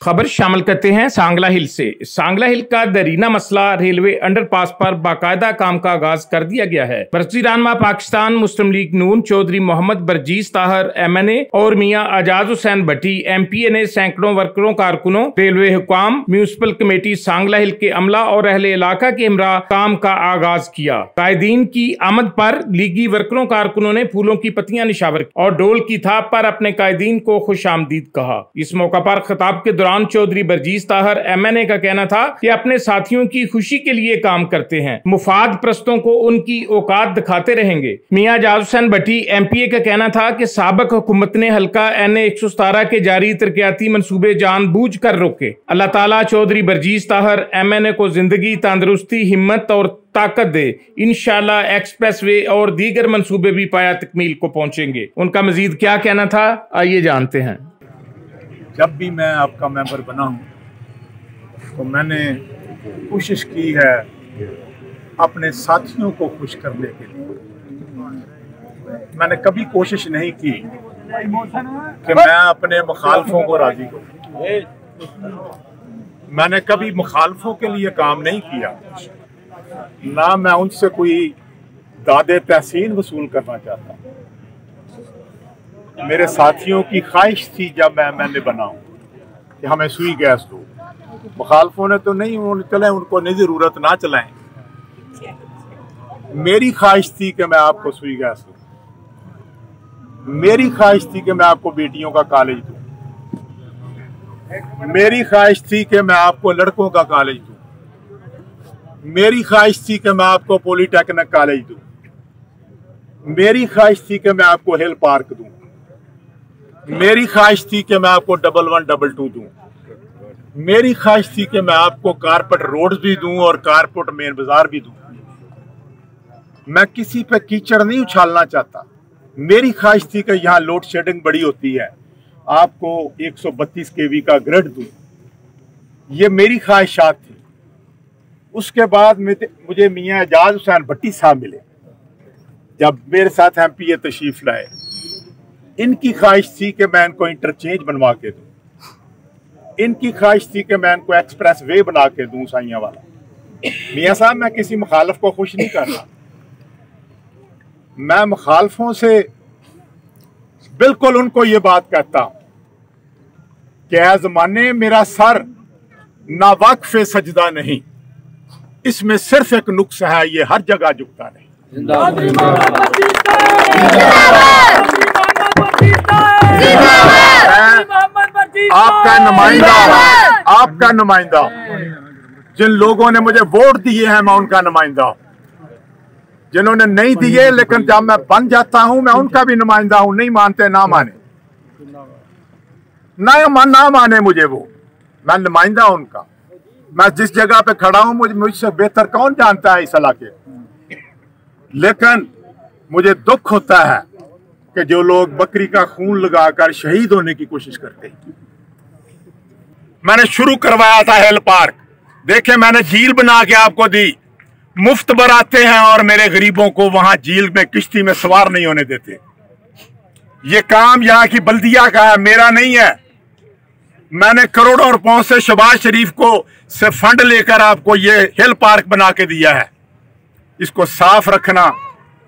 खबर शामिल करते हैं सांगला हिल से। सांगला हिल का दरीना मसला रेलवे अंडरपास पर बाकायदा काम का आगाज कर दिया गया है। बरसी रहनुमा पाकिस्तान मुस्लिम लीग नून चौधरी मोहम्मद बरजीज ताहर MNA और मियां आजाद हुसैन भट्टी MPA ने सैकड़ों वर्करों कारकुनों, रेलवे हुकाम, म्यूनिसिपल कमेटी, सांगला हिल के अमला और अहले इलाका के हमरा काम का आगाज किया। कायदीन की आमद पर लीगी वर्करों कारकुनों ने फूलों की पत्तियां निशावर और ढोल की थाप पर अपने कायदीन को खुशामदीद कहा। इस मौका पर खिताब के दौरान चौधरी बरजीज ताहर MNA का कहना था कि अपने साथियों की खुशी के लिए काम करते हैं, मुफाद प्रस्तों को उनकी औकात दिखाते रहेंगे। मियां आजाद हुसैन भट्टी MPA का कहना था कि साबिक हुकूमत ने हल्का NA 117 के जारी तरक्याती मंसूबे जानबूझ कर रोके। अल्लाह ताला चौधरी बरजीज ताहर MNA को जिंदगी, तंदुरुस्ती, हिम्मत और ताकत दे। इंशाल्लाह एक्सप्रेस वे और दीगर मंसूबे भी पाया तकमील को पहुंचेंगे। उनका मजीद क्या कहना था, आइए जानते हैं। जब भी मैं आपका मेंबर बना हूं तो मैंने कोशिश की है अपने साथियों को खुश करने के लिए। मैंने कभी कोशिश नहीं की कि मैं अपने मुखालफों को राजी करूं। मैंने कभी मुखालफों के लिए काम नहीं किया, ना मैं उनसे कोई दादे तहसीन वसूल करना चाहता। मेरे साथियों की ख्वाहिश थी जब मैंने बना कि हमें सुई गैस दो। मुखालफों ने तो नहीं, चलाएं, उनको नहीं जरूरत, ना चलाएं। मेरी ख्वाहिश थी कि मैं आपको सुई गैस दूं। मेरी ख्वाहिश थी कि मैं आपको बेटियों का कॉलेज दूं। मेरी ख्वाहिश थी कि मैं आपको लड़कों का कॉलेज दूं। मेरी ख्वाहिश थी कि मैं आपको पॉलीटेक्निक कॉलेज दूं। मेरी ख्वाहिश थी कि मैं आपको हिल पार्क दूं। मेरी ख्वाहिश थी कि मैं आपको 1122 दूं। मेरी ख्वाहिश थी कि मैं आपको कारपेट रोड्स भी दूं और कारपेट मेन बाजार भी दूं। मैं किसी पे कीचड़ नहीं उछालना चाहता। मेरी ख्वाहिश थी कि यहाँ लोड शेडिंग बड़ी होती है, आपको 132 kV का ग्रिड दूं। ये मेरी ख्वाहिशात थी। उसके बाद मुझे मियां आजाद हुसैन भट्टी साहब मिले जब मेरे साथ MPA तशरीफ लाए। इनकी ख्वाहिश थी कि मैं इनको इंटरचेंज बनवा के दूं। इनकी ख्वाहिश थी कि मैं इनको एक्सप्रेस वे बना के दूं साइयां वाला। मियां साहब, मैं किसी मुखालफ को खुश नहीं कर रहा। मैं मुखालफों से बिल्कुल उनको ये बात कहता हूं कि ऐ ज़माने मेरा सर नावाक़िफ़ सजदा नहीं, इसमें सिर्फ एक नुक्स है, ये हर जगह झुकता नहीं। आपका नुमाइंदा जिन लोगों ने मुझे वोट दिए हैं, मैं उनका नुमाइंदा हूं। जिन्होंने नहीं दिए लेकिन जब मैं बन जाता हूं, मैं उनका भी नुमाइंदा हूं। नहीं मानते ना माने, ना माने मुझे, वो मैं नुमाइंदा हूं उनका। मैं जिस जगह पे खड़ा हूं मुझसे बेहतर कौन जानता है इस इलाके। लेकिन मुझे दुख होता है कि जो लोग बकरी का खून लगाकर शहीद होने की कोशिश करते हैं। मैंने शुरू करवाया था हिल पार्क, देखे मैंने झील बना के आपको दी। मुफ्त बराते हैं और मेरे गरीबों को वहां झील में किश्ती में सवार नहीं होने देते। ये काम यहाँ की बल्दिया का है, मेरा नहीं है। मैंने करोड़ों रुपयों से शहबाज शरीफ को से फंड लेकर आपको ये हिल पार्क बना के दिया है। इसको साफ रखना।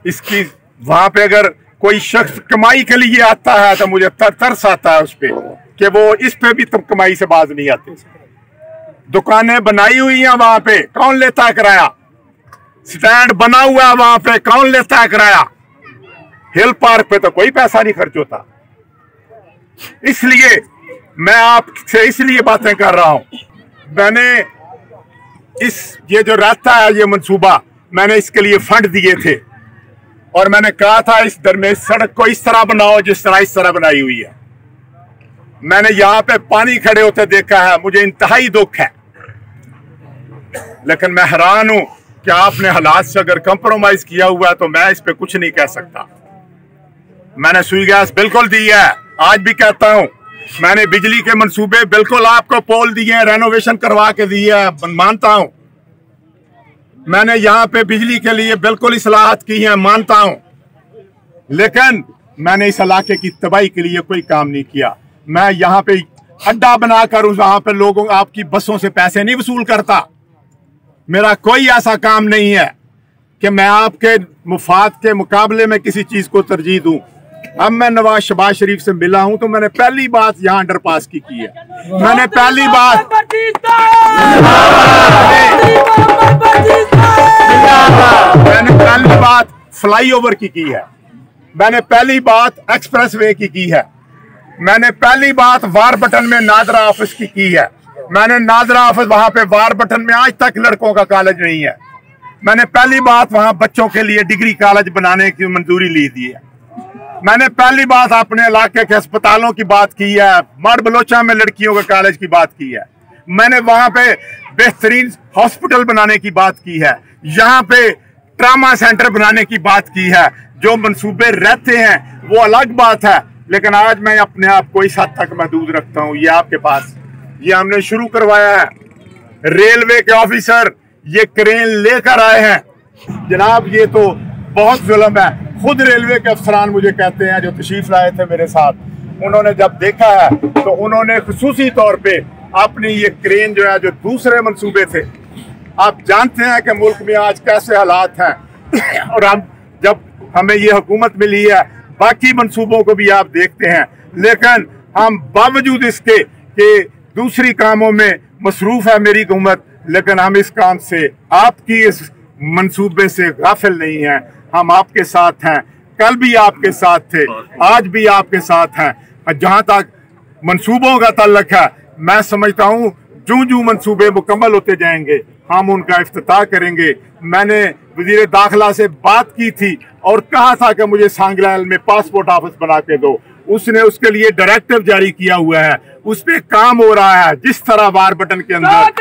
इसकी वहां पे अगर कोई शख्स कमाई के लिए आता है तो मुझे तरस आता है उस पे कि वो इस पे भी तुम कमाई से बाज नहीं आते। दुकानें बनाई हुई हैं वहां पे, कौन लेता है किराया? स्टैंड बना हुआ है वहां पे, कौन लेता है किराया? हिल पार्क पे तो कोई पैसा नहीं खर्च होता। इसलिए मैं आपसे इसलिए बातें कर रहा हूं। मैंने ये जो रास्ता है, ये मंसूबा, मैंने इसके लिए फंड दिए थे और मैंने कहा था इस दरमियान सड़क को इस तरह बनाओ जिस तरह इस तरह बनाई हुई है। मैंने यहां पे पानी खड़े होते देखा है, मुझे इंतहाई दुख है। लेकिन मैं हैरान हूं कि आपने हालात से अगर कंप्रोमाइज किया हुआ है तो मैं इस पे कुछ नहीं कह सकता। मैंने सुई गैस बिल्कुल दी है, आज भी कहता हूं। मैंने बिजली के मंसूबे बिल्कुल आपको पोल दिए हैं, रेनोवेशन करवा के दिए है, मानता हूं। मैंने यहाँ पे बिजली के लिए बिल्कुल इस्लाहत की है, मानता हूं। लेकिन मैंने इस इलाके की तबाही के लिए कोई काम नहीं किया। मैं यहाँ पे अड्डा बनाकर वहां पे लोगों आपकी बसों से पैसे नहीं वसूल करता। मेरा कोई ऐसा काम नहीं है कि मैं आपके मुफाद के मुकाबले में किसी चीज को तरजीह दूं। अब मैं नवाज शहबाज शरीफ से मिला हूं तो मैंने पहली बात यहाँ अंडरपास की है। मैंने पहली बात फ्लाईओवर की है। मैंने पहली बात एक्सप्रेसवे की है। मैंने पहली बात वार बटन में नादरा ऑफिस की है। मैंने नादरा ऑफिस वहां पे वार बटन में आज तक लड़कों का कॉलेज नहीं है। मैंने पहली बात वहां बच्चों के लिए डिग्री कॉलेज बनाने की मंजूरी ली दी है। मैंने पहली बात अपने इलाके के अस्पतालों की बात की है। माड़ बलोचा में लड़कियों के कॉलेज की बात की है। मैंने वहां पे बेहतरीन हॉस्पिटल बनाने की बात की है। यहाँ पे ट्रामा सेंटर बनाने की बात की है। जो मंसूबे रहते हैं वो अलग बात है, लेकिन आज मैं अपने आप को इस हद तक महदूद रखता हूँ। ये आपके पास ये हमने शुरू करवाया है। रेलवे के ऑफिसर ये क्रेन लेकर आए हैं जनाब, ये तो बहुत जुल्म है। खुद रेलवे के अफसरान मुझे कहते हैं जो तशरीफ लाए थे मेरे साथ, उन्होंने जब देखा है तो उन्होंने खुसूसी तौर पे अपनी ये क्रेन जो है, जो दूसरे मंसूबे थे, आप जानते हैं कि मुल्क में आज कैसे हालात हैं और हम जब हमें ये हुकूमत मिली है बाकी मंसूबों को भी आप देखते हैं, लेकिन हम बावजूद इसके कि दूसरी कामों में मसरूफ है मेरी हुकूमत, लेकिन हम इस काम से, आपकी इस मंसूबे से गाफिल नहीं हैं। हम आपके साथ हैं, कल भी आपके साथ थे, आज भी आपके साथ हैं। जहां तक मंसूबों का ताल्लुक है, मैं समझता हूं जो जो मंसूबे मुकम्मल होते जाएंगे हम उनका इफ्तिताह करेंगे। मैंने वजीर दाखिला से बात की थी और कहा था कि मुझे सांगलाल में पासपोर्ट ऑफिस बना के दो। उसने उसके लिए डायरेक्टिव जारी किया हुआ है, उस पर काम हो रहा है। जिस तरह वार बटन के अंदर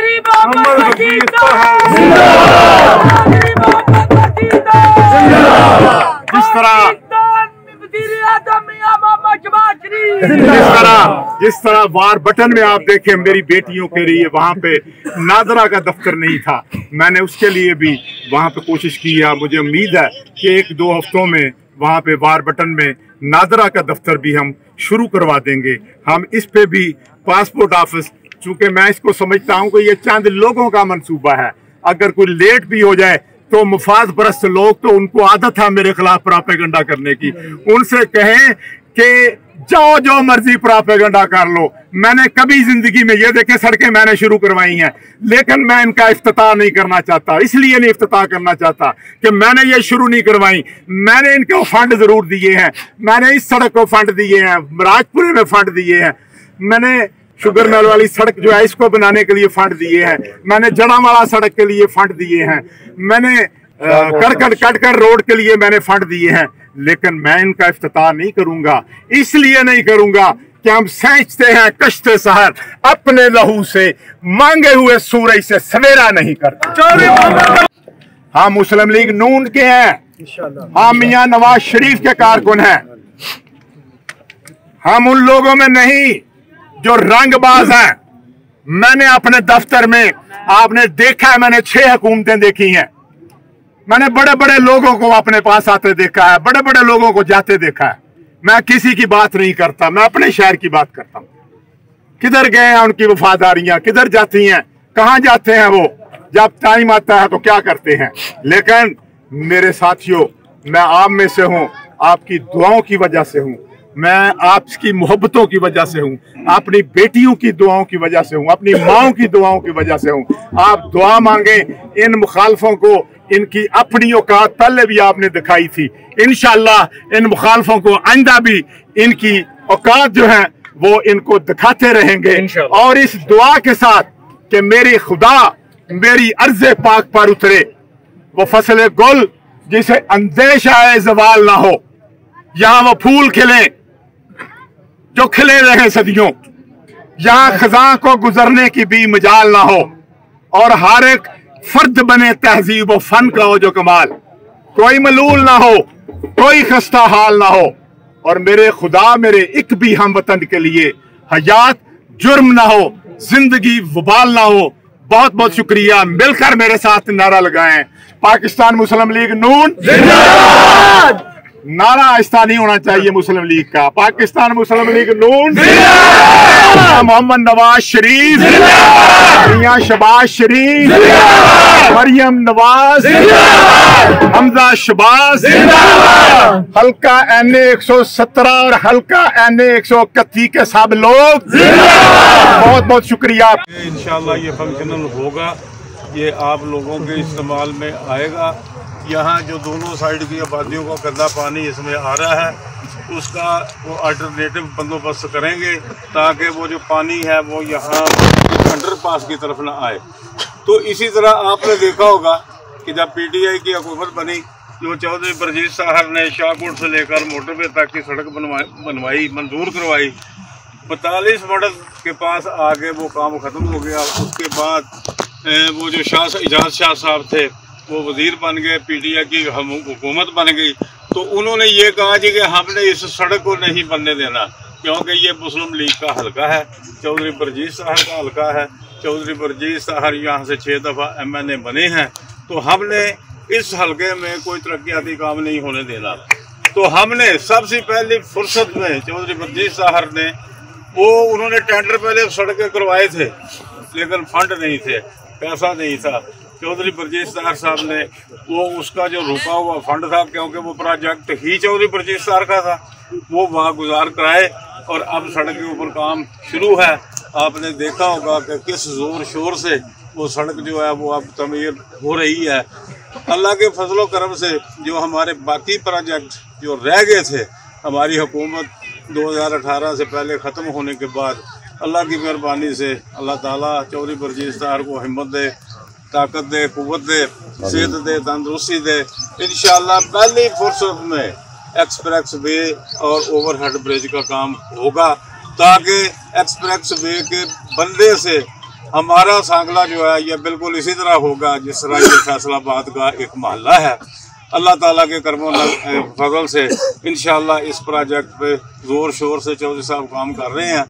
जिस तरह वार बटन में आप देखें मेरी बेटियों के लिए वहां पे नादरा का दफ्तर नहीं था, मैंने उसके लिए भी वहां पे कोशिश की है। मुझे उम्मीद है कि 1-2 हफ्तों में वहां पे वार बटन में नादरा का दफ्तर भी हम शुरू करवा देंगे। हम इस पे भी पासपोर्ट ऑफिस, चूंकि मैं इसको समझता हूं कि ये चंद लोगों का मंसूबा है, अगर कोई लेट भी हो जाए तो मुफाद परस्त लोग, तो उनको आदत है मेरे खिलाफ प्रोपेगेंडा करने की। उनसे कहें कि जाओ जो मर्जी प्रोपेगेंडा कर लो। मैंने कभी जिंदगी में ये देखे सड़कें मैंने शुरू करवाई हैं, लेकिन मैं इनका इफ्तिताह नहीं करना चाहता। इसलिए नहीं इफ्तिताह करना चाहता कि मैंने ये शुरू नहीं करवाई। मैंने इनको फंड जरूर दिए हैं, मैंने इस सड़क को फंड दिए हैं, राजपुरे में फंड दिए हैं, मैंने शुगर मिल वाली सड़क जो है इसको बनाने के लिए फंड दिए हैं, मैंने जड़ावाला सड़क के लिए फंड दिए हैं, मैंने कटकर रोड के लिए मैंने फंड दिए हैं, लेकिन मैं इनका इफ्तिताह नहीं करूंगा। इसलिए नहीं करूंगा कि हम सेंचते हैं कश्ते सहर, अपने लहू से मांगे हुए सूरज से सवेरा नहीं करते। हम मुस्लिम लीग नून के हैं, हम मियां नवाज शरीफ के कारकुन हैं। हम उन लोगों में नहीं जो रंगबाज हैं। मैंने अपने दफ्तर में, आपने देखा है, मैंने 6 हुकूमतें देखी हैं। मैंने बड़े बड़े लोगों को अपने पास आते देखा है, बड़े बड़े लोगों को जाते देखा है। मैं किसी की बात नहीं करता, मैं अपने शहर की बात करता हूं। किधर गए हैं उनकी वफादारियां, किधर जाती हैं, कहां जाते हैं वो, जब टाइम आता है तो क्या करते हैं। लेकिन मेरे साथियों, मैं आप में से हूं, आपकी दुआओं की वजह से हूं, मैं आपकी मोहब्बतों की वजह से हूं, अपनी बेटियों की दुआओं की वजह से हूं, अपनी माओं की दुआओं की वजह से हूं। आप दुआ मांगे इन मुखालफों को, इनकी अपनी औकात पहले भी आपने दिखाई थी, इंशाअल्लाह इन मुखालफों को आइंदा भी इनकी औकात जो है वो इनको दिखाते रहेंगे। और इस दुआ के साथ कि मेरी खुदा मेरी अर्ज़े पाक पर उतरे, वो फसल गुल जिसे अंदेशा ज़वाल ना हो, यहाँ वो फूल खिले जो खिले रहे सदियों, यहाँ खजां को गुजरने की भी मजाल ना हो, और हर एक फर्द बने तहजीब व फन का हो जो कमाल, कोई मलूल ना हो, कोई खस्ता हाल ना हो, और मेरे खुदा मेरे एक भी हम वतन के लिए हयात जुर्म ना हो, जिंदगी वबाल ना हो। बहुत बहुत शुक्रिया। मिलकर मेरे साथ नारा लगाएं, पाकिस्तान मुस्लिम लीग नून जिंदाबाद। नारा आहिस्ता नहीं होना चाहिए मुस्लिम लीग का। पाकिस्तान मुस्लिम लीग नून, मोहम्मद नवाज शरीफ, मियां शहबाज शरीफ, मरियम नवाज, हमजा शहबाज, हल्का NA 117 और हल्का NA 131 के सब लोग बहुत बहुत शुक्रिया। इंशाल्लाह ये फंक्शनल होगा, ये आप लोगों के इस्तेमाल में आएगा। यहाँ जो दोनों साइड की आबादियों का गंदा पानी इसमें आ रहा है, उसका वो अल्टरनेटिव बंदोबस्त करेंगे ताकि वो जो पानी है वो यहाँ अंडरपास की तरफ ना आए। तो इसी तरह आपने देखा होगा कि जब PTI की हुकूमत बनी, जो चौधरी बरजीत साहब ने शाहकोट से लेकर मोटरवे तक की सड़क बनवाई, मंजूर करवाई, 45 मॉडल के पास आगे वो काम ख़त्म हो गया। उसके बाद वो जो इजाज़ शाह साहब थे वो वज़ीर बन गए, PTI की हुकूमत बन गई। तो उन्होंने ये कहा जी कि हमने इस सड़क को नहीं बनने देना, क्योंकि ये मुस्लिम लीग का हलका है, चौधरी बरजीत साहब का हलका है। चौधरी बरजीत साहब यहाँ से 6 दफ़ा MNA बने हैं, तो हमने इस हलके में कोई तरक्याती काम नहीं होने देना। तो हमने सबसे पहली फुर्सत में चौधरी बरजीत साहब ने उन्होंने टेंडर पहले सड़कें करवाए थे, लेकिन फंड नहीं थे, पैसा नहीं था। चौधरी बरजीत साहब ने उसका जो रुका हुआ फंड था, क्योंकि वो प्रोजेक्ट ही चौधरी बरजीत साहब का था, वो वहाँ गुजार कराए और अब सड़क के ऊपर काम शुरू है। आपने देखा होगा कि किस ज़ोर शोर से वो सड़क जो है वो अब तमीर हो रही है। अल्लाह के फजलो करम से जो हमारे बाकी प्रोजेक्ट जो रह गए थे, हमारी हुकूमत 2018 से पहले ख़त्म होने के बाद अल्लाह की मेहरबानी से अल्लाह ताला चौधरी बरजीत साहब को हिम्मत दे, ताकत दे, कुव्वत दे, सेहत दे, तंदुरुस्ती दे। इंशाअल्लाह पहली फुर्सत में एक्सप्रेस वे और ओवरहेड ब्रिज का काम होगा, ताकि एक्सप्रेस वे के बंदे से हमारा सांगला जो है ये बिल्कुल इसी तरह होगा जिस तरह ये फैसलाबाद का एक मोहल्ला है। अल्लाह ताला के करमो फजल से इंशाअल्लाह इस प्रोजेक्ट पे ज़ोर शोर से चौधरी साहब काम कर रहे हैं।